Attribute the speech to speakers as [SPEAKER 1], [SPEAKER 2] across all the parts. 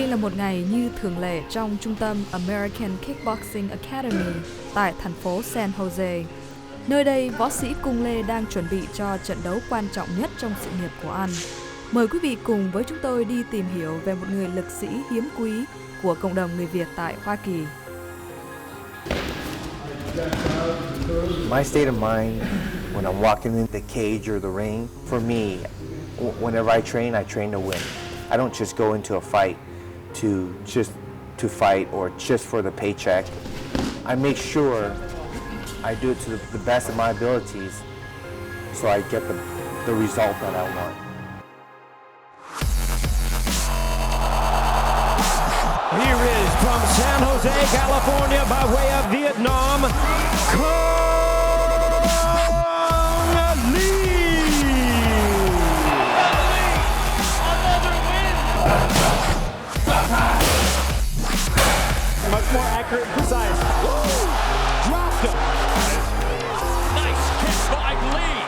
[SPEAKER 1] Đây là một ngày như thường lệ trong trung tâm American Kickboxing Academy tại thành phố San Jose. Nơi đây, võ sĩ Cung Lê đang chuẩn bị cho trận đấu quan trọng nhất trong sự nghiệp của anh. Mời quý vị cùng với chúng tôi đi tìm hiểu về một người lực sĩ hiếm quý của cộng đồng người Việt tại Hoa Kỳ.
[SPEAKER 2] My state of mind when I'm walking in the cage or the ring, for me, whenever I train to win. I don't just go into a fight to fight or just for the paycheck. I make sure I do it to the best of my abilities so I get the result that I want.
[SPEAKER 3] Here is from San Jose, California, by way of Vietnam, much more accurate and precise. Woo! Dropped him. Nice kick by Lee.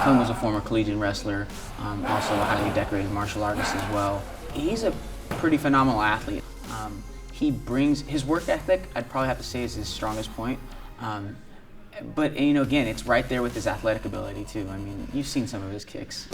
[SPEAKER 4] Cung was a former collegiate wrestler, also a highly decorated martial artist as well. He's a pretty phenomenal athlete. He brings his work ethic, I'd probably have to say, is his strongest point. But again, it's right there with his athletic ability too. I mean, you've seen some of his kicks.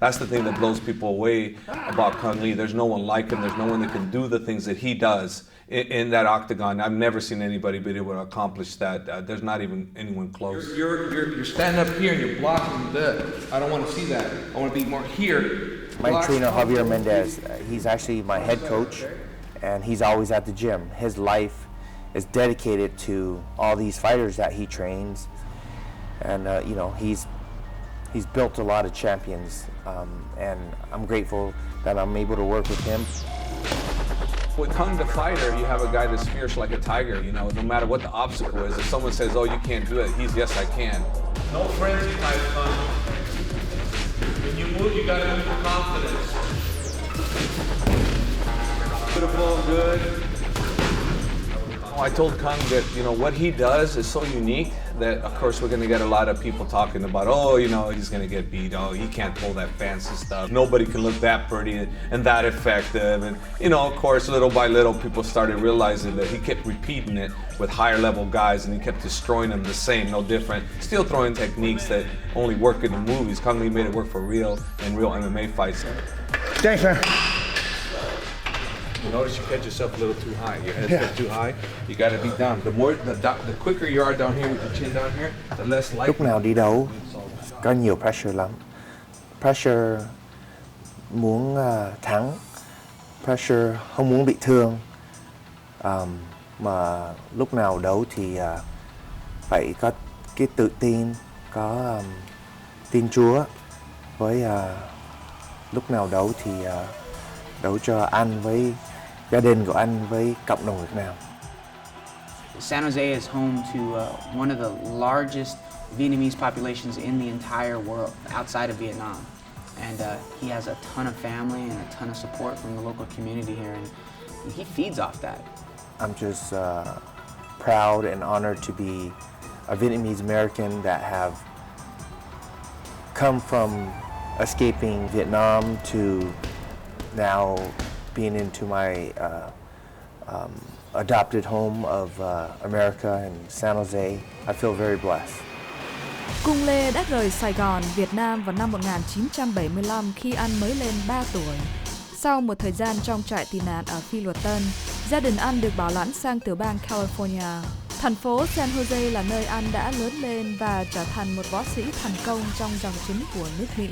[SPEAKER 5] That's the thing that blows people away about Cung Lee. There's no one like him. There's no one that can do the things that he does in that octagon. I've never seen anybody be able to accomplish that. There's not even anyone close.
[SPEAKER 6] You're standing up here and you're blocking the. I don't want to see that. I want to be more here.
[SPEAKER 2] My trainer, Javier Mendez, he's actually my head coach, and he's always at the gym. His life is dedicated to all these fighters that he trains, and he's built a lot of champions, and I'm grateful that I'm able to work with him.
[SPEAKER 5] With Cung the fighter, you have a guy that's fierce like a tiger. No matter what the obstacle is, if someone says, "Oh, you can't do it," he's, "Yes, I can."
[SPEAKER 6] No frenzy type Cung. When you move, you gotta move with confidence. Beautiful, good.
[SPEAKER 5] I told Cung that, what he does is so unique that, of course, we're going to get a lot of people talking about, he's going to get beat. Oh, he can't pull that fancy stuff. Nobody can look that pretty and that effective. And, of course, little by little, people started realizing that he kept repeating it with higher level guys, and he kept destroying them the same, no different. Still throwing techniques that only work in the movies. Cung Lee made it work for real in real MMA fights.
[SPEAKER 2] Thanks, man.
[SPEAKER 6] You notice you catch yourself a little too high. Your head's set too high. You got to be down. The quicker you are down here with your chin down here, the less likely.
[SPEAKER 2] Lúc nào đi đấu có nhiều pressure lắm. Pressure muốn thắng, pressure không muốn bị thương. Mà lúc nào đấu thì phải có cái tự tin, có tin Chúa. Với lúc nào đấu thì đấu cho anh với gia đình của anh với cộng đồng Việt Nam.
[SPEAKER 4] San Jose is home to one of the largest Vietnamese populations in the entire world, outside of Vietnam. And he has a ton of family and a ton of support from the local community here, and he feeds off that.
[SPEAKER 2] I'm just proud and honored to be a Vietnamese American that have come from escaping Vietnam to now being into my adopted home of America and San Jose. I feel very blessed.
[SPEAKER 1] Cung Lê đã rời Sài Gòn, Việt Nam vào năm 1975 khi anh mới lên 3 tuổi. Sau một thời gian trong trại tị nạn ở Phi Luật Tân, gia đình anh được bảo lãnh sang tiểu bang California. Thành phố San Jose là nơi anh đã lớn lên và trở thành một võ sĩ thành công trong dòng chính của nước Mỹ.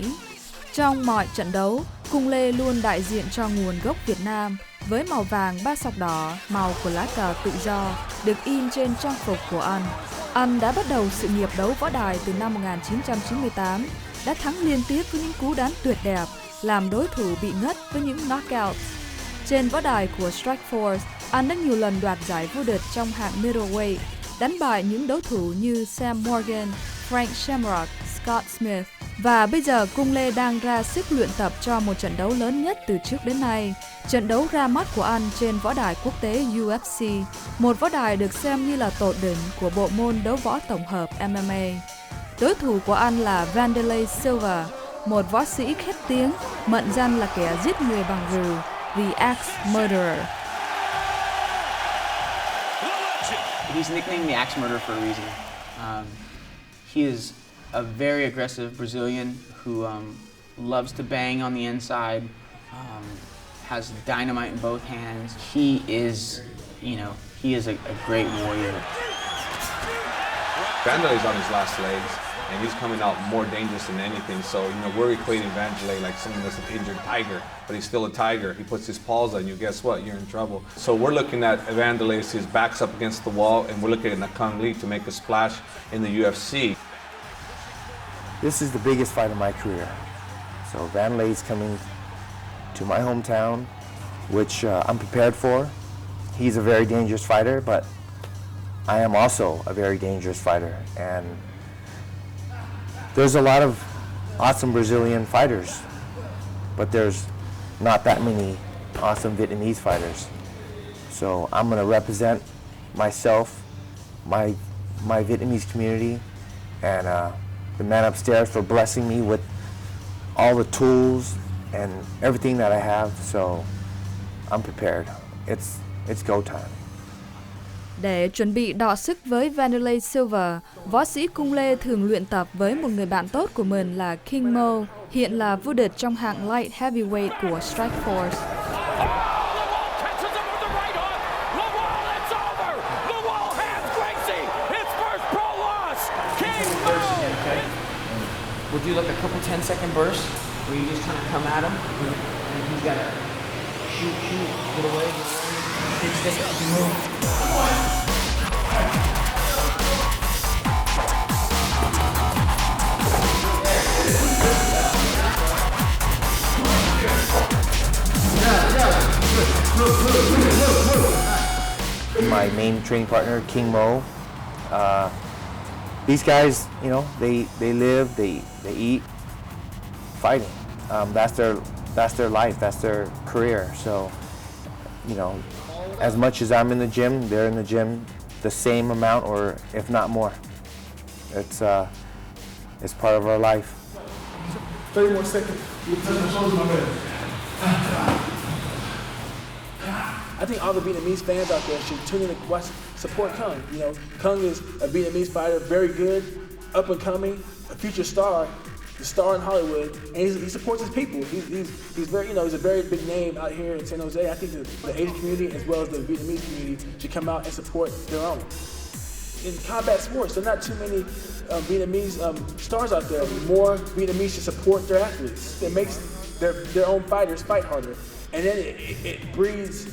[SPEAKER 1] Trong mọi trận đấu, Cung Lê luôn đại diện cho nguồn gốc Việt Nam với màu vàng ba sọc đỏ, màu của lá cờ tự do, được in trên trang phục của anh. Anh đã bắt đầu sự nghiệp đấu võ đài từ năm 1998, đã thắng liên tiếp với những cú đá tuyệt đẹp, làm đối thủ bị ngất với những knockout. Trên võ đài của Strikeforce, anh đã nhiều lần đoạt giải vô địch trong hạng middleweight, đánh bại những đối thủ như Sam Morgan, Frank Shamrock, Scott Smith. Và bây giờ Cung Lê đang ra sức luyện tập cho một trận đấu lớn nhất từ trước đến nay, trận đấu ra mắt của anh trên võ đài quốc tế UFC, một võ đài được xem như là tột đỉnh của bộ môn đấu võ tổng hợp MMA. Đối thủ của anh là Vanessa Silva, một võ sĩ khét tiếng, mệnh danh là kẻ giết người bằng rìu, The Axe Murderer.
[SPEAKER 4] He's nicknamed the Axe Murderer for a reason. He is a very aggressive Brazilian who loves to bang on the inside, has dynamite in both hands. He is a great warrior.
[SPEAKER 5] Vandelay's on his last legs, and he's coming out more dangerous than anything. So, we're equating Vandelay like someone that's an injured tiger, but he's still a tiger. He puts his paws on you, guess what? You're in trouble. So we're looking at Vandelay, his back's up against the wall, and we're looking at Kung Lee to make a splash in the UFC.
[SPEAKER 2] This is the biggest fight of my career. So Vandelay's coming to my hometown, which I'm prepared for. He's a very dangerous fighter, but I am also a very dangerous fighter. And there's a lot of awesome Brazilian fighters, but there's not that many awesome Vietnamese fighters. So I'm going to represent myself, my Vietnamese community, and the man upstairs for blessing me with all the tools and everything that I have. So I'm prepared. It's go time.
[SPEAKER 1] Để chuẩn bị đọ sức với Vanessa Silva, võ sĩ Cung Lê thường luyện tập với một người bạn tốt của mình là King Mo, hiện là vô địch trong hạng light heavyweight của Strikeforce.
[SPEAKER 4] We'll do like a couple 10-second bursts where you just kind of come at him, and he's got to shoot, get away, take steps, move.
[SPEAKER 2] My main training partner, King Mo. These guys, they live, they eat fighting. That's their life, that's their career. So, as much as I'm in the gym, they're in the gym the same amount, or if not more. It's part of our life.
[SPEAKER 7] 30 more seconds. I think all the Vietnamese fans out there should tune in to watch, support Cung. Cung is a Vietnamese fighter, very good, up and coming, a future star, the star in Hollywood, and he supports his people. He's very, he's a very big name out here in San Jose. I think the Asian community as well as the Vietnamese community should come out and support their own. In combat sports, there are not too many Vietnamese stars out there. More Vietnamese should support their athletes. It makes their own fighters fight harder, and then it breeds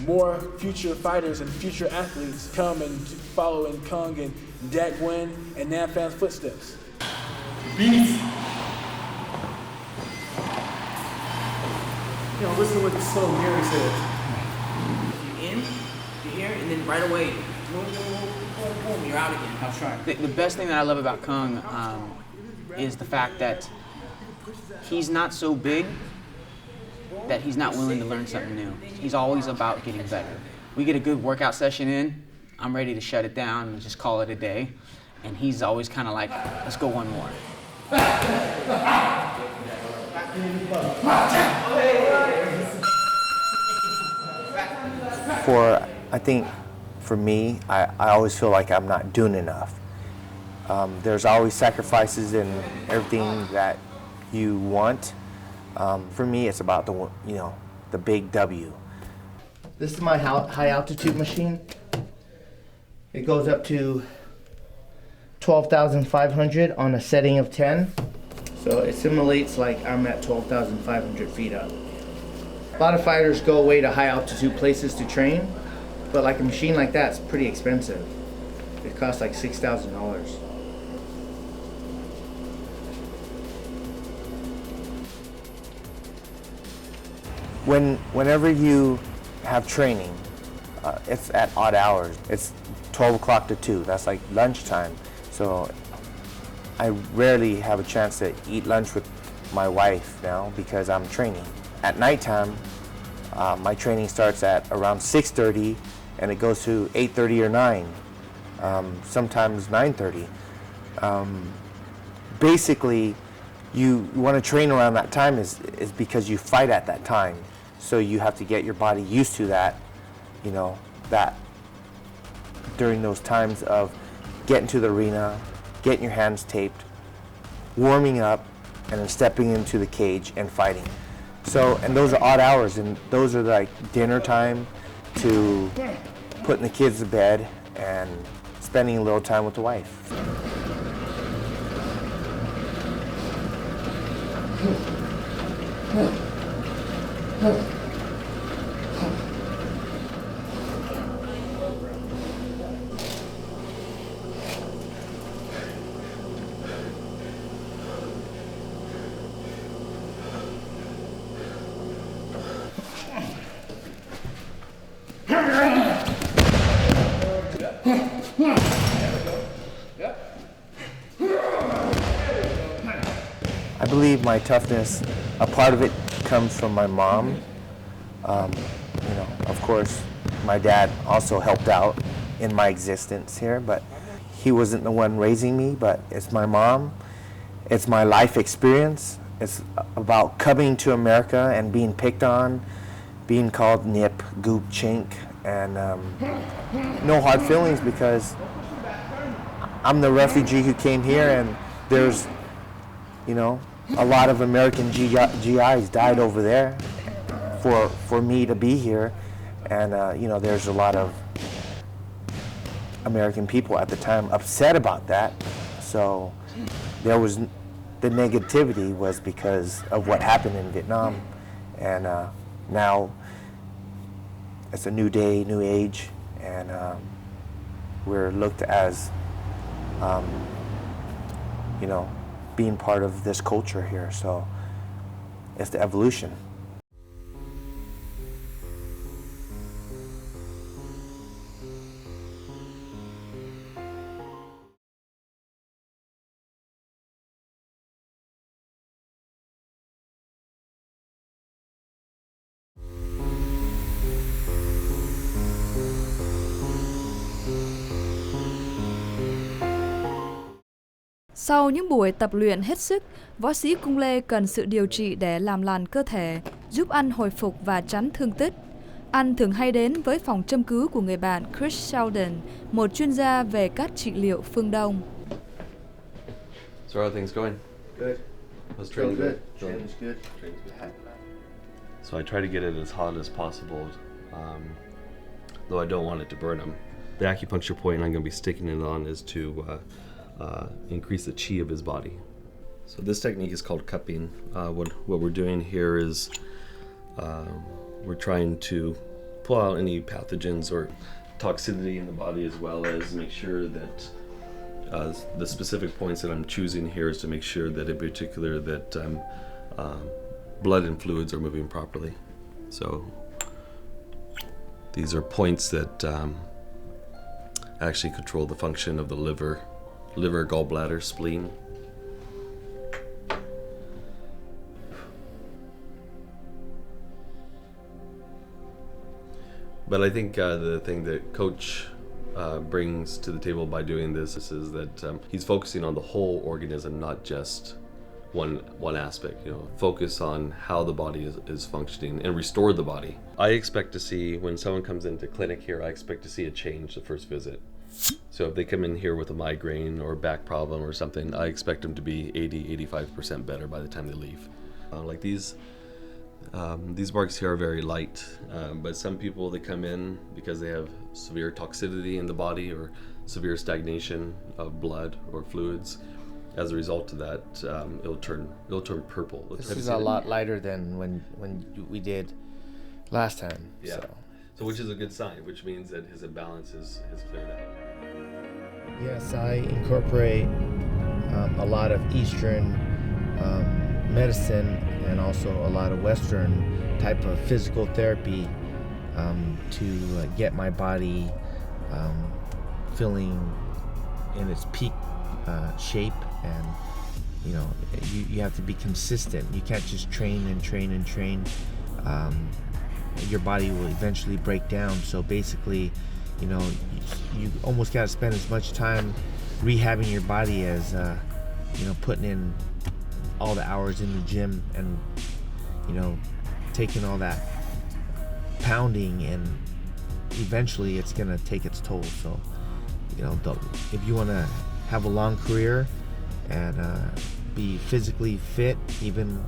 [SPEAKER 7] more future fighters and future athletes come and follow in Cung and Dat Nguyen and Nam Pham's footsteps.
[SPEAKER 3] Beast.
[SPEAKER 7] Listen to what this little Mary says.
[SPEAKER 4] You're in, you're here, and then right away, boom, you're out again. I'll try. The best thing that I love about Cung is the fact that he's not so big that he's not willing to learn something new. He's always about getting better. We get a good workout session in, I'm ready to shut it down and just call it a day. And he's always kind of like, let's go one more.
[SPEAKER 2] I think for me, I always feel like I'm not doing enough. There's always sacrifices in everything that you want. For me, it's about the big W.
[SPEAKER 8] This is my high altitude machine. It goes up to 12,500 on a setting of 10. So it simulates like I'm at 12,500 feet up. A lot of fighters go away to high altitude places to train, but like a machine like that's pretty expensive. It costs like $6,000. Whenever
[SPEAKER 2] you have training, it's at odd hours. It's 12 o'clock to 2. That's like lunchtime. So I rarely have a chance to eat lunch with my wife now because I'm training. At nighttime, my training starts at around 6:30 and it goes to 8:30 or 9, sometimes 9:30. Basically, you want to train around that time is because you fight at that time. So you have to get your body used to that, that during those times of getting to the arena, getting your hands taped, warming up, and then stepping into the cage and fighting. So, and those are odd hours, and those are like dinner time to putting the kids to bed and spending a little time with the wife. I believe my toughness, a part of it comes from my mom. Of course, my dad also helped out in my existence here, but he wasn't the one raising me, but it's my mom. It's my life experience. It's about coming to America and being picked on, being called nip, goop, chink, and no hard feelings because I'm the refugee who came here, and there's, a lot of American GIs died over there for me to be here, and there's a lot of American people at the time upset about that. So there was the negativity was because of what happened in Vietnam, and now it's a new day, new age, and we're looked as being part of this culture here. So it's the evolution.
[SPEAKER 1] Sau những buổi tập luyện hết sức, võ sĩ Cung Lê cần sự điều trị để làm lành cơ thể, giúp anh hồi phục và tránh thương tích. Anh thường hay đến với phòng châm cứu của người bạn Chris Sheldon, một chuyên gia về các trị liệu phương Đông.
[SPEAKER 9] So how are things going?
[SPEAKER 8] Good.
[SPEAKER 9] How's training
[SPEAKER 8] good.
[SPEAKER 9] going?
[SPEAKER 8] Training's good.
[SPEAKER 9] So I try to get it as hot as possible, though I don't want it to burn them. The acupuncture point I'm going to be sticking it on is to increase the chi of his body. So this technique is called cupping. What we're doing here is we're trying to pull out any pathogens or toxicity in the body, as well as make sure that the specific points that I'm choosing here is to make sure that in particular that blood and fluids are moving properly. So these are points that actually control the function of the liver, gallbladder, spleen. But I think the thing that Coach brings to the table by doing this is that he's focusing on the whole organism, not just one aspect. Focus on how the body is functioning and restore the body. I expect to see, when someone comes into clinic here, I expect to see a change the first visit. So if they come in here with a migraine or a back problem or something, I expect them to be 80-85% better by the time they leave. Like these marks here are very light, but some people, they come in because they have severe toxicity in the body or severe stagnation of blood or fluids. As a result of that, it'll turn purple.
[SPEAKER 8] This is a lot lighter than when we did last time.
[SPEAKER 9] Yeah. So which is a good sign, which means that his imbalance has cleared out.
[SPEAKER 8] Yes, I incorporate a lot of Eastern medicine and also a lot of Western type of physical therapy to get my body
[SPEAKER 2] feeling in its peak shape, and you have to be consistent. You can't just train and train and train. Your body will eventually break down. So basically, you almost got to spend as much time rehabbing your body as putting in all the hours in the gym, and taking all that pounding, and eventually it's gonna take its toll. So if you want to have a long career and be physically fit even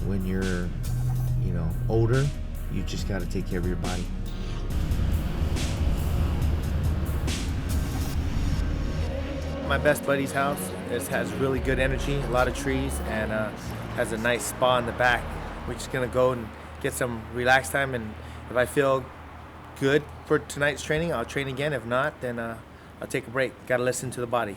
[SPEAKER 2] when you're older, you just got to take care of your body. My best buddy's house has really good energy, a lot of trees, and has a nice spa in the back. We're just gonna go and get some relaxed time, and if I feel good for tonight's training, I'll train again. If not, then I'll take a break. Gotta listen to the body.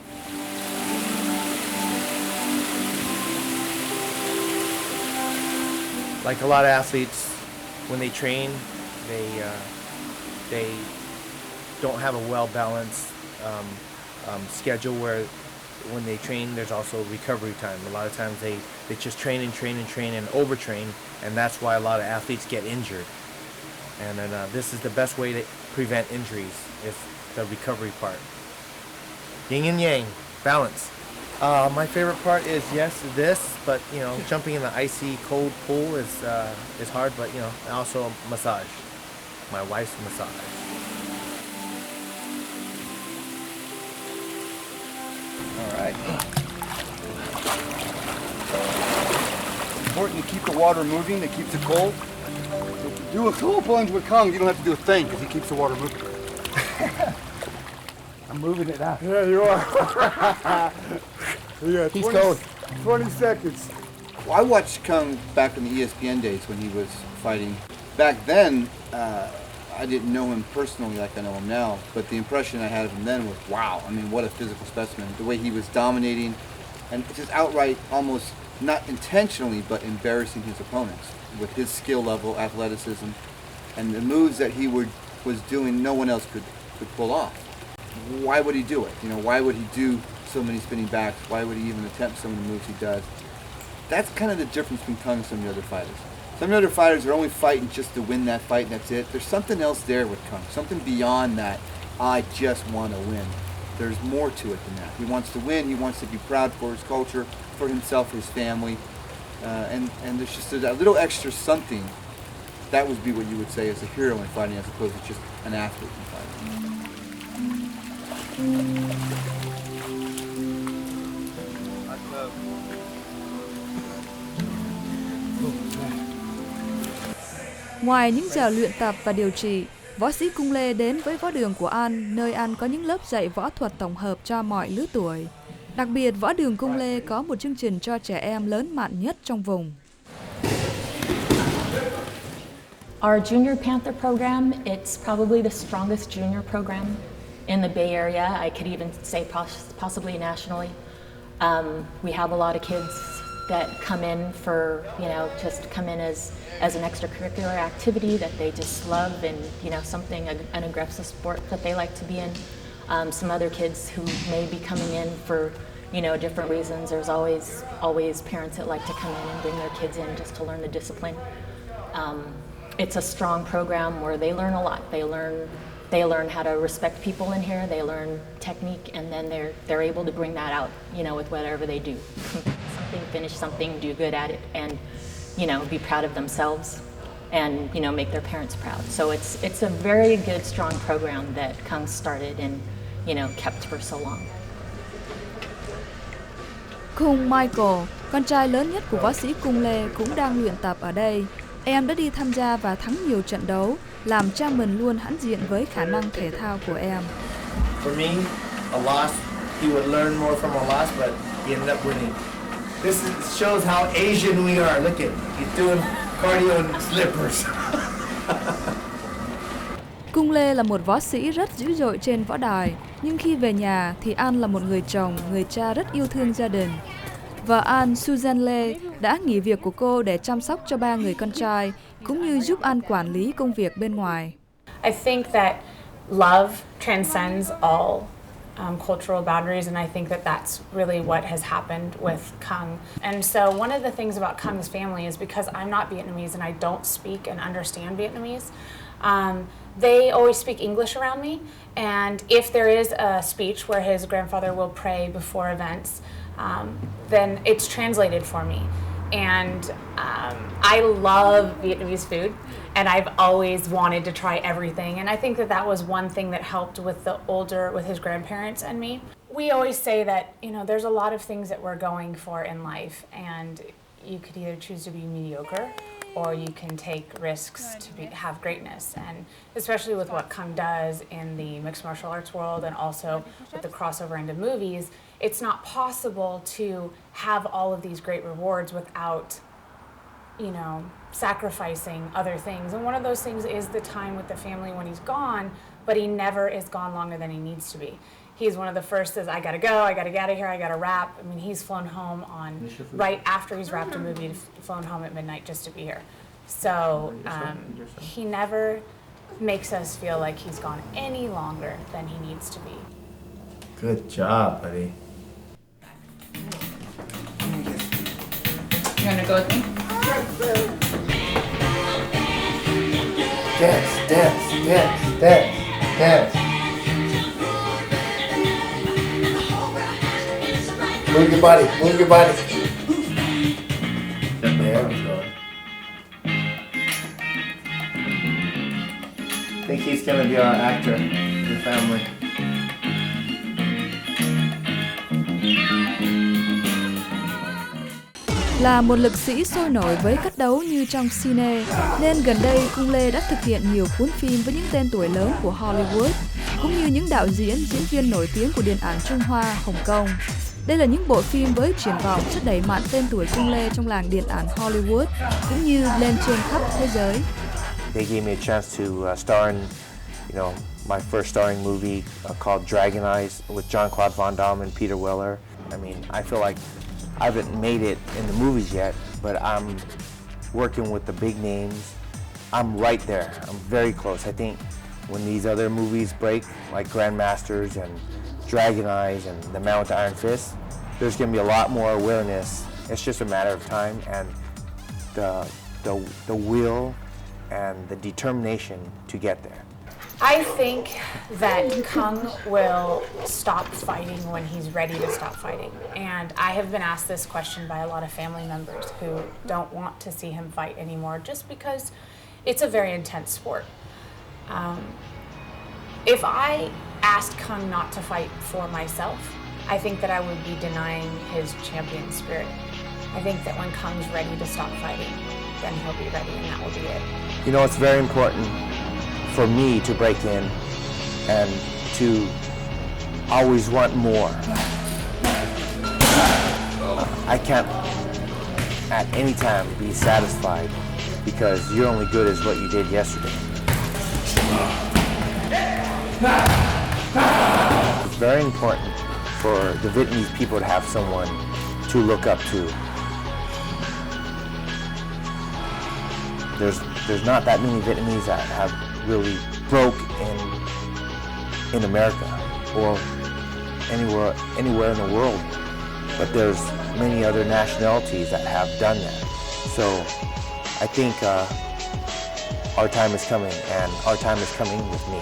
[SPEAKER 2] Like a lot of athletes, when they train, they don't have a well-balanced schedule where when they train, there's also recovery time. A lot of times they just train and train and train and overtrain, and that's why a lot of athletes get injured. And then this is the best way to prevent injuries, is the recovery part. Yin and yang, balance. My favorite part is this, but jumping in the icy cold pool is hard, but also massage. My wife's massage.
[SPEAKER 10] All right. Important to keep the water moving. It keeps it cold. So if you do a cold plunge with Cung, you don't have to do a thing because he keeps the water moving. I'm moving it out.
[SPEAKER 7] Yeah, you are.
[SPEAKER 10] He's going.
[SPEAKER 7] 20 seconds.
[SPEAKER 10] Well, I watched Cung back in the ESPN days when he was fighting. Back then, I didn't know him personally like I know him now, but the impression I had of him then was, wow, I mean, what a physical specimen. The way he was dominating and just outright, almost not intentionally, but embarrassing his opponents with his skill level, athleticism, and the moves that he was doing no one else could pull off. Why would he do it? Why would he do so many spinning backs? Why would he even attempt some of the moves he does? That's kind of the difference between Cung and some of the other fighters. Some of the other fighters are only fighting just to win that fight and that's it. There's something else there with Cung, something beyond that, I just want to win. There's more to it than that. He wants to win, he wants to be proud for his culture, for himself, for his family, and there's just a little extra something. That would be what you would say is a hero in fighting as opposed to just an athlete in fighting.
[SPEAKER 1] Ngoài những giờ luyện tập và điều trị, võ sĩ Cung Lê đến với võ đường của An, nơi An có những lớp dạy võ thuật tổng hợp cho mọi lứa tuổi. Đặc biệt, võ đường Cung Lê có một chương trình cho trẻ em lớn mạnh nhất trong vùng.
[SPEAKER 11] Our Junior Panther program, it's probably the strongest junior program in the Bay Area. I could even say possibly nationally. We have a lot of kids that come in for, just come in as an extracurricular activity that they just love, and, something, an aggressive sport that they like to be in. Some other kids who may be coming in for, different reasons. There's always parents that like to come in and bring their kids in just to learn the discipline. It's a strong program where they learn a lot. They learn how to respect people in here. They learn technique, and then they're able to bring that out, with whatever they do. Finish something, do good at it, and be proud of themselves, and make their parents proud. So it's a very good, strong program that Cung started and kept for so long.
[SPEAKER 1] Cung Michael, con trai lớn nhất của võ sĩ Cung Lê, cũng đang luyện tập ở đây. Em đã đi tham gia và thắng nhiều trận đấu, làm cha mình luôn hãnh diện với khả năng thể thao của em.
[SPEAKER 2] For me, a loss, he would learn more from a loss, but he ended up winning. This shows how Asian we are. Look at, he's doing cardio in slippers.
[SPEAKER 1] Cung Lê là một võ sĩ rất dữ dội trên võ đài, nhưng khi về nhà thì An là một người chồng, người cha rất yêu thương gia đình. Vợ An, Susan Lê, đã nghỉ việc của cô để chăm sóc cho 3 người con trai, cũng như giúp An quản lý công việc bên ngoài.
[SPEAKER 12] I think that love transcends all cultural boundaries, and I think that that's really what has happened with Cung. And so one of the things about Cung's family is because I'm not Vietnamese and I don't speak and understand Vietnamese, they always speak English around me, and if there is a speech where his grandfather will pray before events, then it's translated for me. And I love Vietnamese food, and I've always wanted to try everything, and I think that that was one thing that helped with with his grandparents and me. We always say that, you know, there's a lot of things that we're going for in life, and you could either choose to be mediocre or you can take risks to have greatness. And especially with what Cung does in the mixed martial arts world and also with the crossover into movies, it's not possible to have all of these great rewards without, you know, sacrificing other things. And one of those things is the time with the family when he's gone, but he never is gone longer than he needs to be. He's one of the first says, I gotta go, I gotta get out of here, I gotta wrap. I mean, he's flown home right after he's wrapped a movie, flown home at midnight just to be here. So he never makes us feel like he's gone any longer than he needs to be.
[SPEAKER 8] Good job, buddy.
[SPEAKER 12] You wanna go with me?
[SPEAKER 8] Dance, dance, dance, dance, dance. Move your body, move your body. There we go. I think he's gonna be our actor in the family.
[SPEAKER 1] Là một lực sĩ sôi nổi với cách đấu như trong cine, nên gần đây Cung Lê đã thực hiện nhiều cuốn phim với những tên tuổi lớn của Hollywood, cũng như những đạo diễn, diễn viên nổi tiếng của điện ảnh Trung Hoa, Hồng Kông. Đây là những bộ phim với triển vọng rất đẩy mạnh tên tuổi Cung Lê trong làng điện ảnh Hollywood, cũng như lên trên khắp thế giới.
[SPEAKER 2] They gave me a chance to star in, my first starring movie called Dragon Eyes with Jean-Claude Van Damme and Peter Weller. I mean, I feel like I haven't made it in the movies yet, but I'm working with the big names. I'm right there. I'm very close. I think when these other movies break, like Grandmasters and Dragon Eyes and The Man with the Iron Fist, there's going to be a lot more awareness. It's just a matter of time, and the will and the determination to get there.
[SPEAKER 12] I think that Cung will stop fighting when he's ready to stop fighting. And I have been asked this question by a lot of family members who don't want to see him fight anymore just because it's a very intense sport. If I asked Cung not to fight for myself, I think that I would be denying his champion spirit. I think that when Cung's ready to stop fighting, then he'll be ready and that will be it.
[SPEAKER 2] You know, it's very important for me to break in and to always want more. I can't at any time be satisfied because you're only good as what you did yesterday. It's very important for the Vietnamese people to have someone to look up to. There's not that many Vietnamese that have really broke in America or anywhere in the world, but there's many other nationalities that have done that. So I think our time is coming, and our time is coming with me.